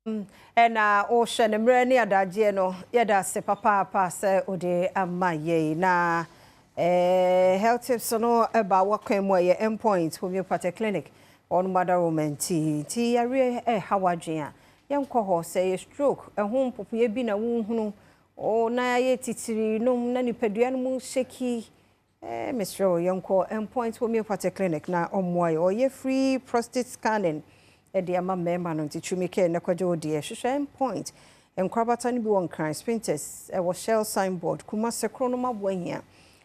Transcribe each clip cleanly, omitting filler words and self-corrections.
And ocean and mreni adaje no yada se papa se ode amaye na health tips no about what came where endpoint homeopathy clinic on mother woman ti yare hawadwen yenko ho say stroke ehun popo bi na wonhunu o na ye titiri no na nipadua no mu sheki Mr. yenko endpoint homeopathy clinic na omwaye o ye free prostate scanning the ama member no tichumike na kwajo de hwehwe point enkrabata ni bi won kan sprinters e wo shell signboard kuma sekronoma bohia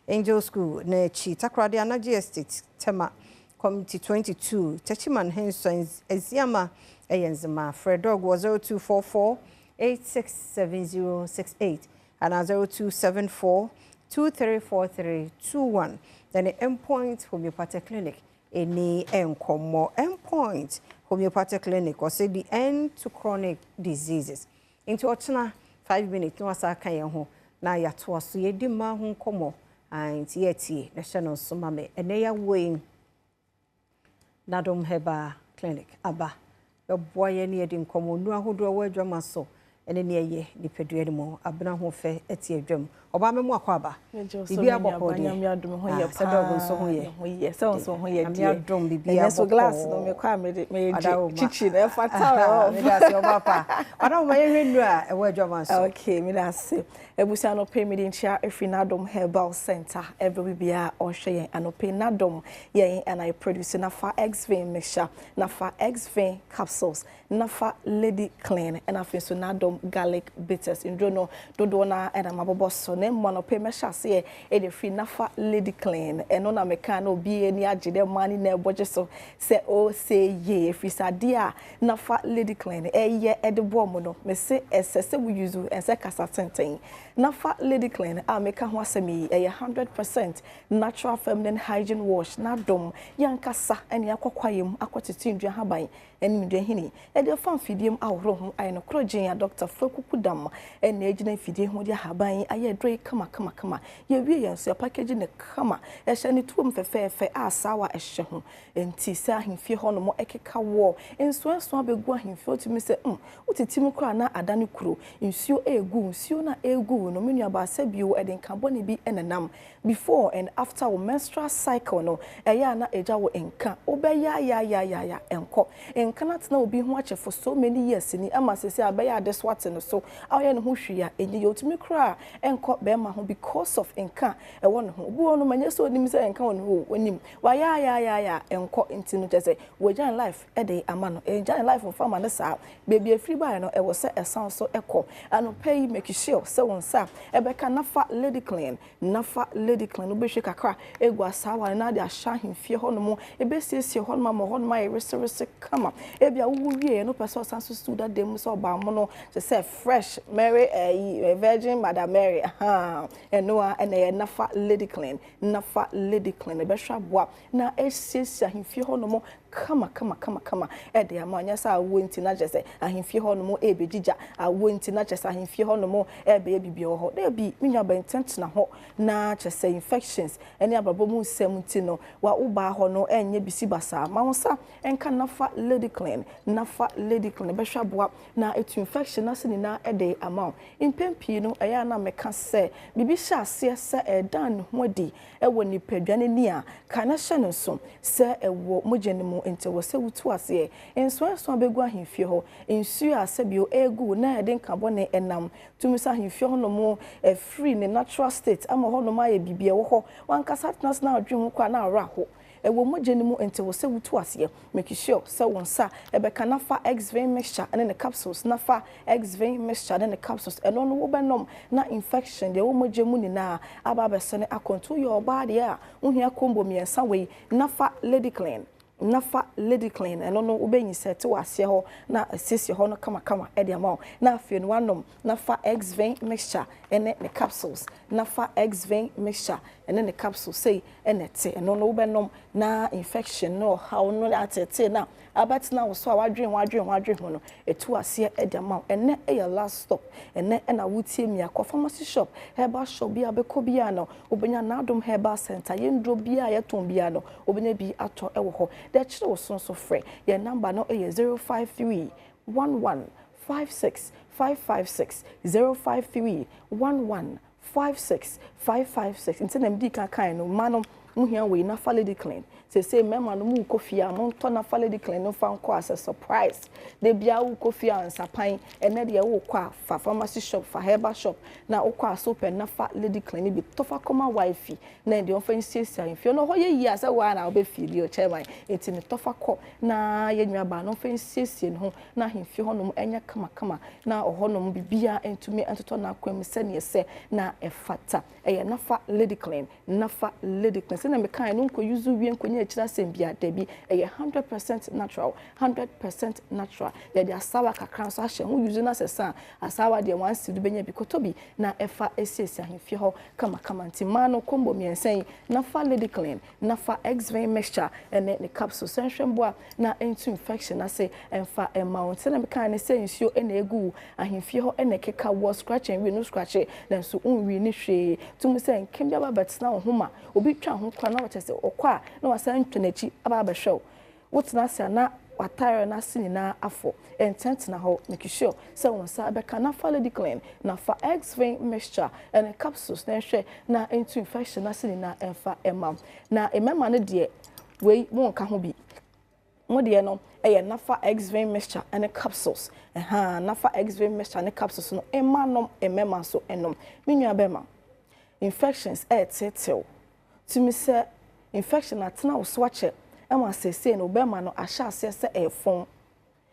Angel School na chi takrade anaje estate tema committee 22 Techiman Henson eziama eyenzema Fredog was 0244 867068 and 0274 234321 then the endpoint homeopathic clinic any enkomo endpoint homeopathic clinic or say the end to chronic diseases into otna 5 minutes no asaka yen ho na ya to aso ye di ma ho komo and yeti na channel so mame eneya way NADOM HERBAL clinic aba the boy ye di komo nu ahodo wa adwama so ene ne ye di pedua mo abna ho fe eti adwam oba me mu akwaba bibi aboko de nyam adom ho ye sedog nso ho ye so ho ye de adom bibi aboko so glass no me kwa me chichi na fata me da se oba pa ada mo ye hwenu a e wa adwama so okay me da se ebusia no pay me di ntia efi NADOM HERBAL Center every bia o hwe ye anope NADOM ye and I produce na fa X-Vein mixture na fa X-Vein capsules na fa Lady Clean and afi so NADOM garlic bitters indro no dodo na and amabobo so na mo no pay me hyase e de free na fa Lady Clean eno na meka na obi eni agide mani na eboje so se o say ye free sadia na fa Lady Clean ye e de bo mo no me se esese we use en se kasa tenten na fa Lady Clean a meka ho asemi e 100% natural feminine hygiene wash NADOM yankasa eni akokwayem akotete ndua haban eni ndua hini e de fa mfidiem awro ho ayi no krogin ya Dr. Fekukudam eni ejina mfidie ho de haban aye dre kama ye wie yen so package ne kama e hye ne tuom fefefe asawa e hye ho enti sa ahemfie ho no mo ekeka wo enso abegu ahemfie otimi se utitim kra na adane kuro nsuo egu nsuo na egu no menu aba sabio eden carbon bi enenam before and after our menstrual cycle no eya na eja wo enka obeya ya enko enka na tena obi ho ache for so many years ni ama sese abeya ade swat no so aye no ho hwia enye otimi kra enko be ma ho because of enka e wo no ho obu no manye so onim se enka wo no ho onim wa ya enko enti no tese we jan life e dey ama no e jan life of farmer na sa baby free buy no e wo se esan so eko ano pay make sure se won sa e be ka nafa Lady Clean nafa Lady Clean obehwe kakra egu asawa na de ahya hemfie ho no mo e be siesie ho no ma ho no ma e reserve kama e bia wo wie no person san so stu that dem so ba mo no se fresh Mary Virgin Madam Mary eno ene nafa Lady Clean e be hwa boa na e siesie hemfie ho no mo kama e de amanya sa wo nti na jese ahemfie ho no mo e be gija awo nti na jese ahemfie ho no mo e be bibia ho na bi minya ba intention ho na jese infections eni ababo mu nsem nti no wa uba ho no enye bisi basa ma wo sa enka nafa Lady Clean be hwa boa na etu infection na sini na e de amount impempi no eya na meka se bibi hya ase se e dan ho adi e wo nipadwane ni a kana hye no so se e wo mogene mu enti wo se wutu ase enso abegu ahemfie ho ensu asebio egu na eden carbon enam tumisa ahemfie ho no mo free ne natural state ama ho no ma ye bibie wo ho wankasa tnas na adwe ho kwa na ara ho ewo mogene mu enti wo se wutu ase make sure se won sa ebeka nafa X-Vein mixture and the capsules nafa X-Vein mixture and the capsules eno no wo benom na infection de wo mogemu ni na aba besene akonto your body a ohia kombo miensa we nafa Lady Clean eno no ubenyi sete wase ho na asisi ho no kama e de ama na afie no wanom nafa X-Vein mixture ene the capsules nafa X-Vein mixture ene the capsules say enete eno no ubenom na infection no how no atete na abatina wo so awadwen ho no etu ase e de ama ene e your last stop ene na wutie mi akọ pharmacy shop herbal shop bia beko bia no obenya NADOM HERBAL Center yendro bia yeton bia no obenya bi ato e wo ho de kire wo so frɛ your number no is 053 11 56 556 053 11 56 556 nti na mdi kan no manom muhia we na fa lady clean say mema no mu kofia mo to na fa lady clean no fa nko as a surprise de bia wo kofia ansapan ene de wo kwa fa pharmacy shop fa herbal shop na wo kwa soap na fa lady clean bi to fa koma wifi na de on fa nsiesia mfio no ho ye yi asa wa na obe fili o chairman enti ne to fa ko na ye nwa ba no fa nsiesie no na hemfio ho no enya kama na oho no bibia entumi entoto na akwam se ne se na efata eye na fa lady clean na fa lady clean se na me kan no nko use wie nko echira sembia debi eye 100% natural 100% natural ye de asawa kakran so ahye ho use na sesa asawa de wan si do benya bi kotobi na efa esiesi ahemfie ho kama nti ma no kombo miensen na fa lady clean na fa x-vein mixture ene ne capsule senhwemboa na into infection na se emfa amount na me kan ne se nsuo ene egu ahemfie ho ene keka wo scratch and we no scratch na so unwi ni hwe tum se nkembia ba bet na ho ma obi twa ho kwa na wache se okwa na wasa ntwenachi aba abehwew wotena se na watire na sini na afo intent na ho make sure se won sa be kana fa lady clean na fa x-vein mixture and capsules na hwe na into infection na sini na emfa emam na emema ne de we won ka ho bi mo de no eye na fa x-vein mixture and capsules na fa x-vein mixture and capsules no emanom emema so enom menua bema infections tetel timi se infection atena wo so ache ema sese no bema no ahya ase se efon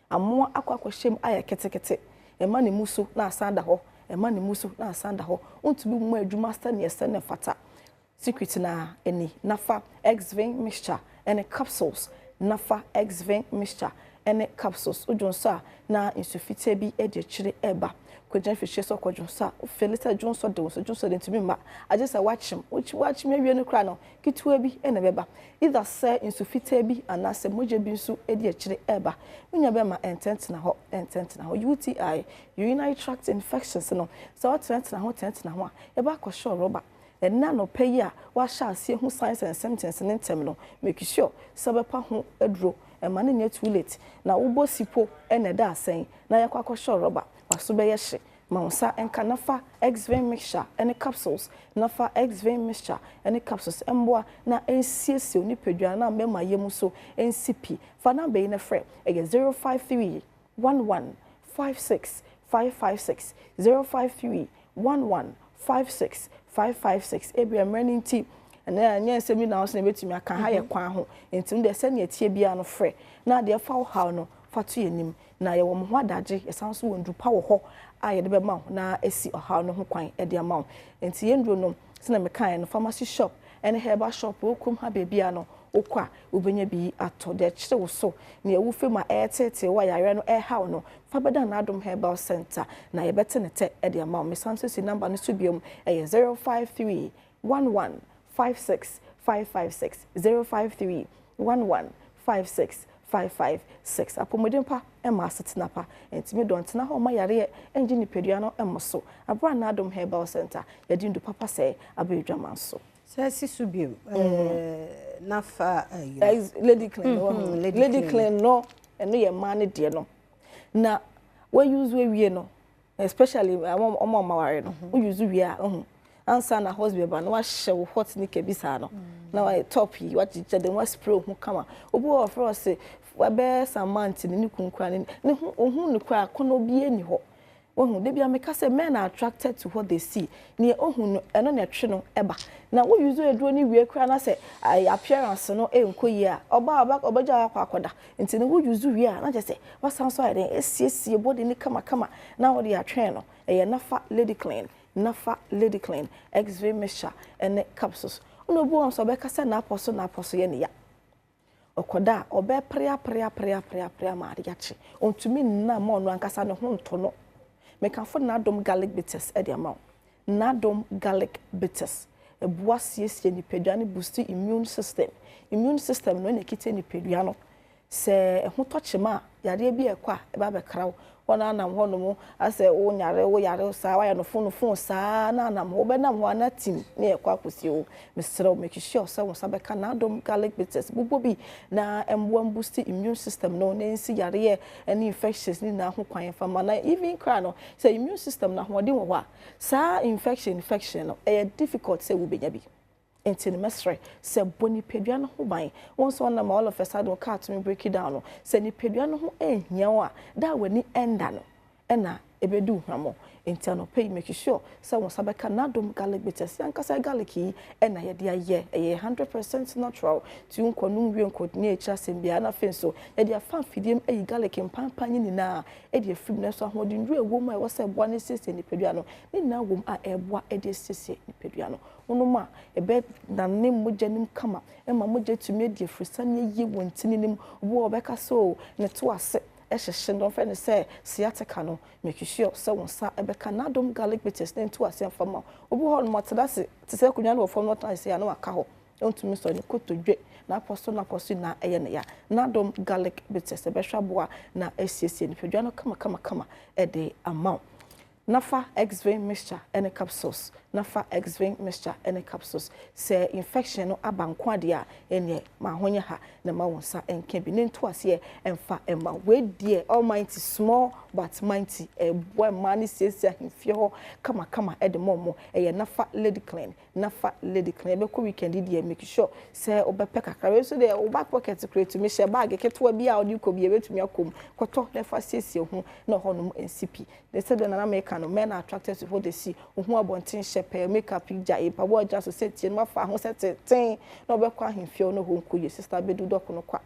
amo akwakwahwem aya ketekete ema ne muso na asanda ho ema ne muso na asanda ho ontubi mu adwuma sta ne ese ne fata secret na eni nafa x-vein mixture and capsules nafa x-vein mixture and capsules ujonsa na insufite bi ede chire eba kwajan fishe so kwajonsa felita jonso de so jonso de ntimi ma ajesa watchim awie no kra no kitua bi ene beba either say insufite bi anase moje bi nso ede chire eba unya be ma intent na ho UTI urinary tract infections no so intent na ho eba ko sure rubber na no pay a wa sha ase hu signs and symptoms ne ntem no make sure sabepa ho aduro ema ne nya too late na ubo sipo ene da asen na yakwa kwasho rubber waso be yehye ma unsa enka nafa x-vein mixture and capsules nafa x-vein mixture and capsules emboa na ensiesie onipadua na mema yemu so NCP fa na be na frɛ 053 11 56 556 053 11 56 556 ebia running team na anya nsemi na wo se betumi aka ha ye kwan ho entim de se na etie bia no frɛ na de fa wo ha no fa to yenim na ye wo mo ho adage esanso wo ndupa wo ho a ye de be ma na esi oha no ho kwan e de ama enti ye nduro no se na me kan no pharmacy shop and herbal shop okum ha bebia no okwa obenya bi ato de kire wo so na ye wo fema etete wa yare no ha no fa beda na Adom Herbal Center na ye bete ne te e de ama me sanso si number no so biom 053 11 56 556 053 11 56 556 apomodempa ema setenapa entimi dontena ho ma yare enji nipadua no emoso abra na Adom Herbal Center yadi ndu papa se abedwaman so se subiem nafa lady clean lady clean no eno ye man de no na we use we wie no especially omo maware no we use we a ansa na hospital ba no wa hye hot ni kebisa no na wa top yi wa chiche de wa spray hu kama obu wa fro se wa be samant ni kunkura ni ohun ni kwa kono bi eni ho ohun de bia meka se men are attracted to what they see ni ohun no eno na twe no eba na wo use eduro ni wie kura na se appearance no enkoyi a obaja akwakoda nti ni wo use wie a na je se wa sanso ade esiesie body ni kama na wo de atwe no eye nafa lady clean nafa lady clean x-vein mixture and capsules ono bu on so be kasa na aposo ye ne ya okoda obe prea ma ade yache ontumi na ma ono ankasa ne ho ntono mekanfo NADOM garlic bitters e de ama NADOM garlic bitters e bua siesie ni pedua ne boost immune system no ne kite ni pedua no se ho tochema yare bi ekwa e ba be krawo wana nam ho no mo ase wo yare sa wa ya no phone sa na nam ho be nam ho na tim na ye kwa akosi o mesrɛ make sure say wo sabeka na Adom garlic bitters bubo bi na embo boost immune system no na nsi yare any infections ni na ho kwan fa ma na even cry no say immune system na ho de wo a sa infection no difficult say wo benya bi enti ne mesre se boni pedua no ho ban won so na all of a sudden cat me break it down no se ni pedua no ho ehia wo a da wani enda no na ebedu hwamo enti no pay make sure se won sabeka na Adom garlic bitters yankasa garlic yi na ye de aye 100% natural ti unkonu nwie nkodi e kira sembia na fenso ye de afan fidiem ayi garlic mpampanyi ni na e de afim na so ahodin nwie wom a wo se boa ne sese ni pedua no ni na wom a eboa e de sese ni pedua no onoma ebe na ne mojanim kama ema moja tumi de frusane yi wontininim wo obeka so ne to ase ehhehye ndo fe ne se sciatica no make sure se won sa ebeka na Adom garlic bitters ne to ase afama obi ho no matadase te se kunya no fom no tan se ya no aka ho ontumi so ne kotodwe na apostle na eye ne ya na Adom garlic bitters ebehwa boa na asiesie ne pedwa no kama e de amount Nafa X-Vein mixture and capsules. Nafa X-Vein mixture and capsules. Say infection no abankwa dia enye mahonya ha na ma wonsa enke bi nento ase emfa emma we die almighty small but mighty e boy mani siesia himfie ho kama e de momo e Nafa Lady Clean. Nafa Lady Clean be ko weekend dia make sure say obepe kakara so de o back pocket create me share bag keto bi a odi ko bi betumi akom koto Nafa siesie ho na honum NCP. They said na America no men are attracted to what they see. Who abontin shepe makeup picture e pabo just set ma fa ho set ten na obekwa himfie no ho nkoye sister bedu doko no kwa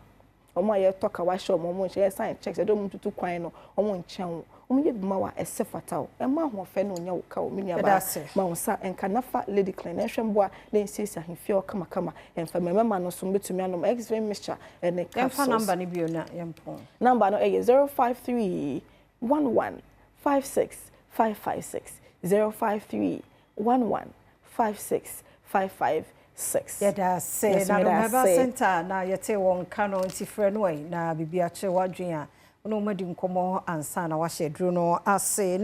omo ye toka wa show omo nche sign check say do mututu kwan no omo nchen omo ye bima wa ese fatao e ma ho fe no nya wo ka o mini aba ma wo sa enka Nafa Lady Clean ehwemboa na nsisi ahimfie kama emfa mema no so betumi anom X-Vein mixture and capsules number ni bio na yempon number no 053 11 56556 053 11 56556. Yeda say na NADOM HERBAL Center na yete won kano nti frɛ no na bibia kye wadwen a ono madi nkomo ansa na wa hye duro no ase